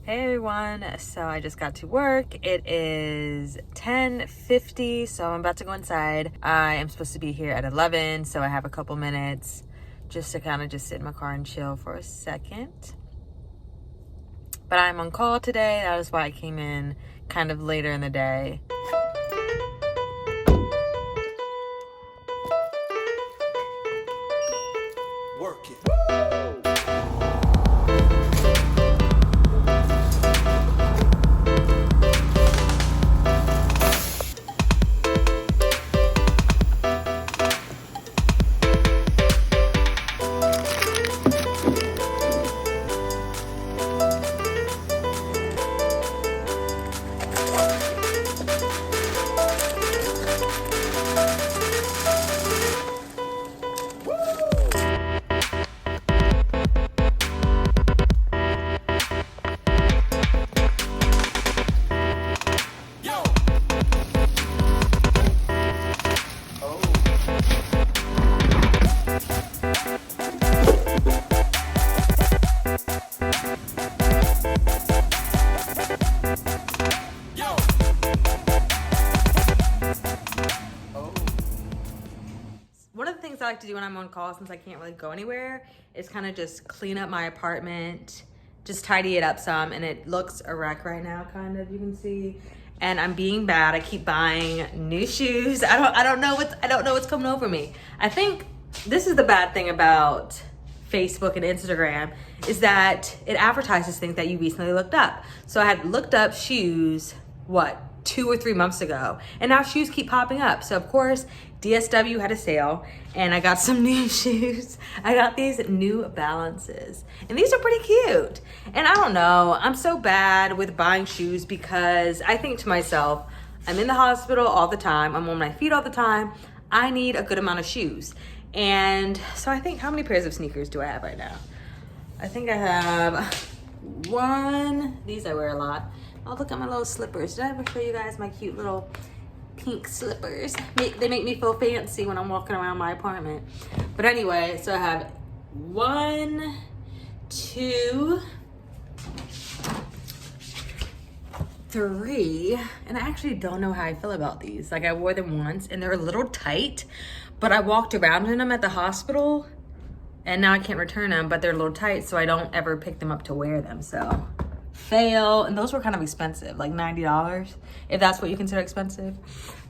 Hey everyone, so I just got to work. It is 10:50, so I'm about to go inside. I am supposed to be here at 11, so I have a couple minutes just to kind of just sit in my car and chill for a second. But I'm on call today. That is why I came in kind of later in the day. Work it. One of the things I like to do when I'm on call, since I can't really go anywhere, is kind of just clean up my apartment, just tidy it up some, and it looks a wreck right now, kind of, you can see. And I'm being bad. I keep buying new shoes. I don't know what's coming over me. I think this is the bad thing about Facebook and Instagram, is that it advertises things that you recently looked up. So I had looked up shoes, 2 or 3 months ago, and now shoes keep popping up. So of course, DSW had a sale and I got some new shoes. I got these New Balances and these are pretty cute. And I don't know, I'm so bad with buying shoes because I think to myself, I'm in the hospital all the time, I'm on my feet all the time, I need a good amount of shoes. And so I think, how many pairs of sneakers do I have right now? I think I have one, these I wear a lot. Oh, look at my little slippers. Did I ever show you guys my cute little pink slippers? They make me feel fancy when I'm walking around my apartment. But anyway, so I have 1, 2, 3, and I actually don't know how I feel about these. Like, I wore them once and they're a little tight, but I walked around in them at the hospital and now I can't return them, but they're a little tight, so I don't ever pick them up to wear them, so. Fail. And those were kind of expensive, like $90, if that's what you consider expensive.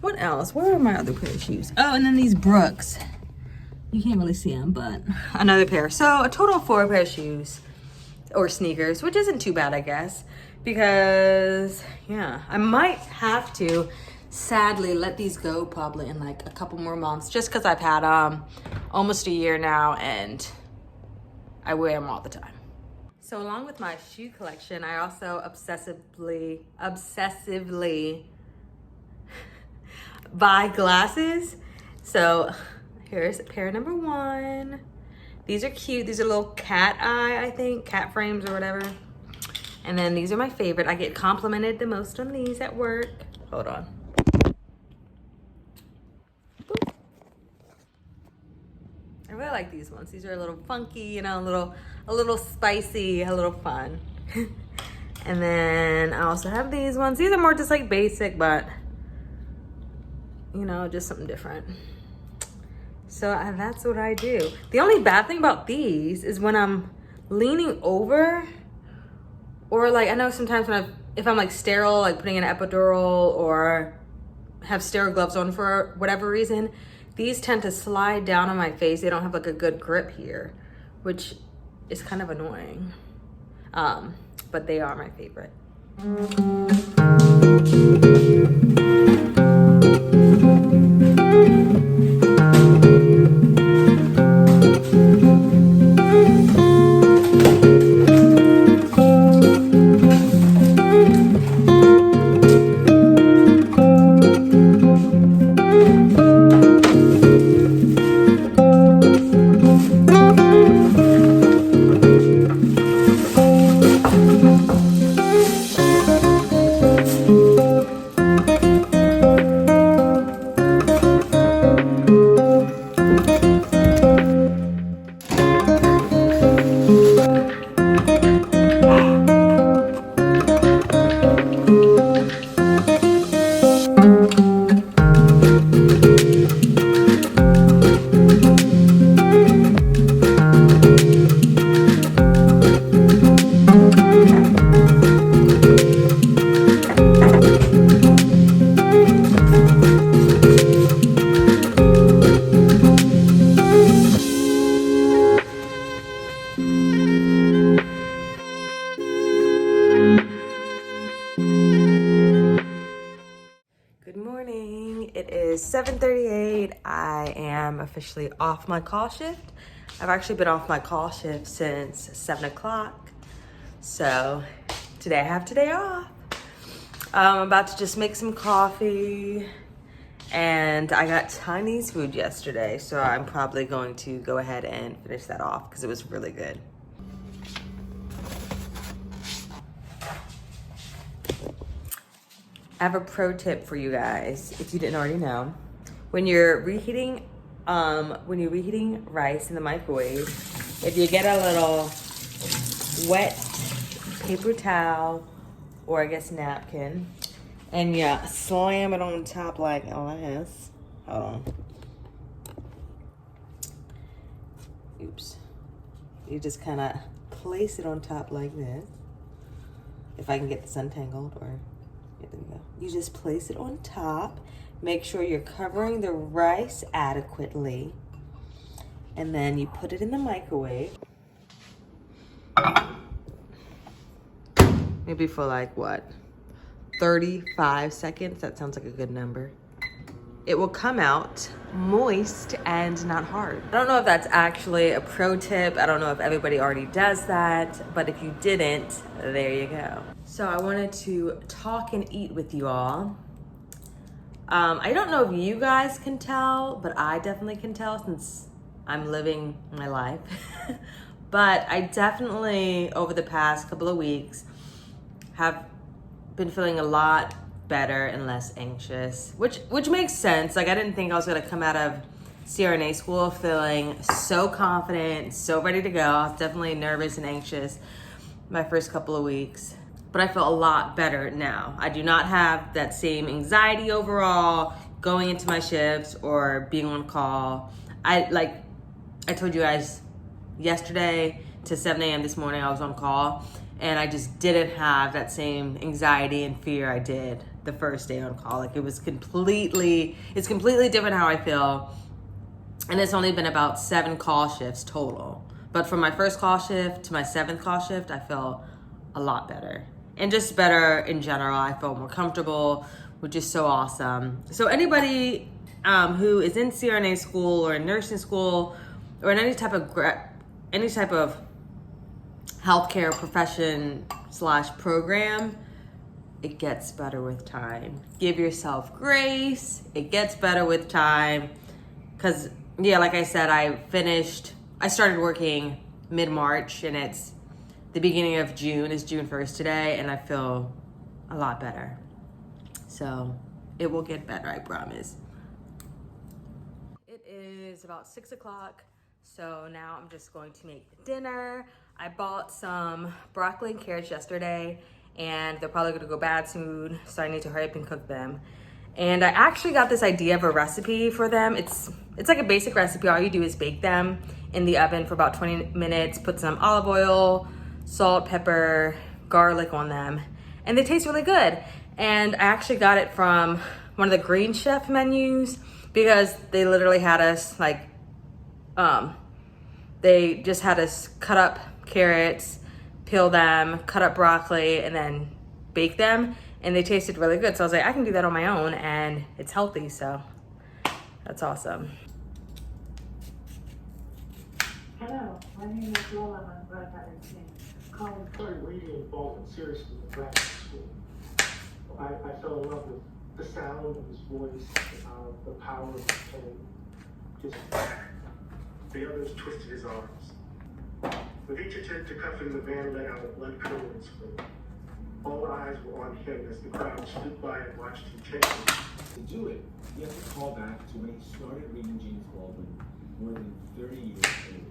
What else? Where are my other pair of shoes? Oh, and then these Brooks. You can't really see them, but another pair. So a total of 4 pair of shoes or sneakers, which isn't too bad, I guess, because yeah, I might have to sadly let these go probably in like a couple more months, just because I've had almost a year now and I wear them all the time. So along with my shoe collection, I also obsessively buy glasses. So here's pair number 1. These are cute. These are little cat eye, I think, cat frames or whatever. And then these are my favorite. I get complimented the most on these at work. Hold on. Boop. I really like these ones. These are a little funky, you know, a little spicy, a little fun. And then I also have these ones. These are more just like basic, but you know, just something different. So that's what I do. The only bad thing about these is when I'm leaning over, or like, I know sometimes when if I'm like sterile, like putting in an epidural or have sterile gloves on for whatever reason, these tend to slide down on my face. They don't have like a good grip here, which is kind of annoying. But they are my favorite. 7:38. I am officially off my call shift. I've actually been off my call shift since 7 o'clock. So today I have today off. I'm about to just make some coffee. And I got Chinese food yesterday, so I'm probably going to go ahead and finish that off because it was really good. I have a pro tip for you guys, if you didn't already know. When you're reheating rice in the microwave, if you get a little wet paper towel or I guess napkin, and you slam it on top like this. Hold on. Oops. You just kind of place it on top like this. If I can get this untangled, or yeah, there we go. You just place it on top. Make sure you're covering the rice adequately. And then you put it in the microwave. Maybe for like what? 35 seconds. That sounds like a good number. It will come out moist and not hard. I don't know if that's actually a pro tip. I don't know if everybody already does that, but if you didn't, there you go. So I wanted to talk and eat with you all. I don't know if you guys can tell, but I definitely can tell since I'm living my life. But I definitely, over the past couple of weeks, have been feeling a lot better and less anxious, which makes sense. Like, I didn't think I was gonna come out of CRNA school feeling so confident, so ready to go. I was definitely nervous and anxious my first couple of weeks, but I feel a lot better now. I do not have that same anxiety overall going into my shifts or being on call. I told you guys yesterday to 7 a.m. this morning, I was on call, and I just didn't have that same anxiety and fear I did the first day on call. Like, it's completely different how I feel. And it's only been about 7 call shifts total. But from my first call shift to my 7th call shift, I feel a lot better. And just better in general. I feel more comfortable, which is so awesome. So anybody who is in CRNA school or in nursing school or in any type of healthcare profession / program, it gets better with time. Give yourself grace. It gets better with time. Because, yeah, like I said, I started working mid-March, and it's the beginning of June. It's June 1st today, and I feel a lot better. So it will get better, I promise. It is about 6 o'clock, so now I'm just going to make dinner. I bought some broccoli and carrots yesterday, and they're probably gonna go bad soon, so I need to hurry up and cook them. And I actually got this idea of a recipe for them. It's like a basic recipe. All you do is bake them in the oven for about 20 minutes, put some olive oil, salt, pepper, garlic on them, and they taste really good. And I actually got it from one of the Green Chef menus because they literally had us they just had us cut up carrots, peel them, cut up broccoli, and then bake them, and they tasted really good. So I was like, I can do that on my own, and it's healthy, so that's awesome. Hello, my name is Lola. I'm glad that it's me. Calling for really involved seriously in graduate school. I fell in love with the sound of his voice, the power of his pen. The others twisted his arms. With each attempt to cuff him, the van let out a blood-curdling scream. All eyes were on him as the crowd stood by and watched him change. To do it, you have to call back to when he started reading James Baldwin more than 30 years earlier.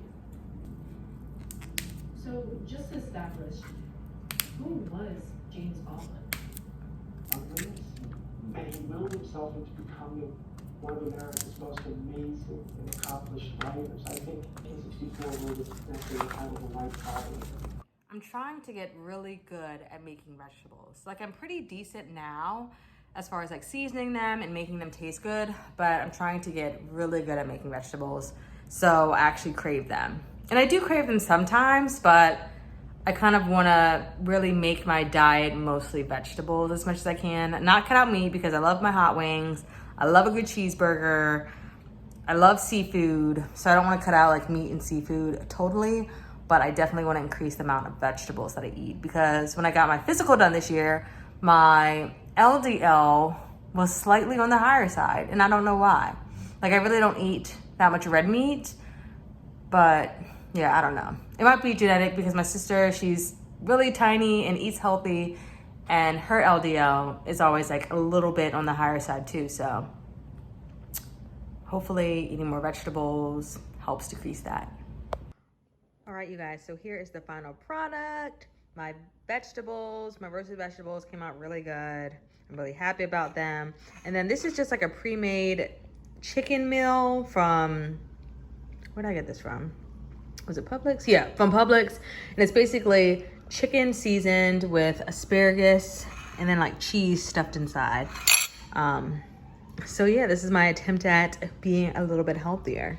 So, just to establish, who was James Baldwin? And he willed himself into becoming one of America's most amazing and accomplished writers. I think 1864 was actually kind of a white problem. I'm trying to get really good at making vegetables. Like, I'm pretty decent now as far as like seasoning them and making them taste good, but I'm trying to get really good at making vegetables. So I actually crave them. And I do crave them sometimes, but I kind of want to really make my diet mostly vegetables as much as I can. Not cut out meat because I love my hot wings. I love a good cheeseburger. I love seafood, so I don't want to cut out like meat and seafood totally, but I definitely want to increase the amount of vegetables that I eat, because when I got my physical done this year, my LDL was slightly on the higher side, and I don't know why. Like, I really don't eat that much red meat, but yeah, I don't know. It might be genetic, because my sister, she's really tiny and eats healthy, and her LDL is always like a little bit on the higher side too, so hopefully eating more vegetables helps decrease that. All right, you guys, so here is the final product. My vegetables, my roasted vegetables came out really good. I'm really happy about them. And then this is just like a pre-made chicken meal from, where did I get this from? Was it Publix? Yeah, from Publix. And it's basically chicken seasoned with asparagus and then like cheese stuffed inside. So yeah, this is my attempt at being a little bit healthier.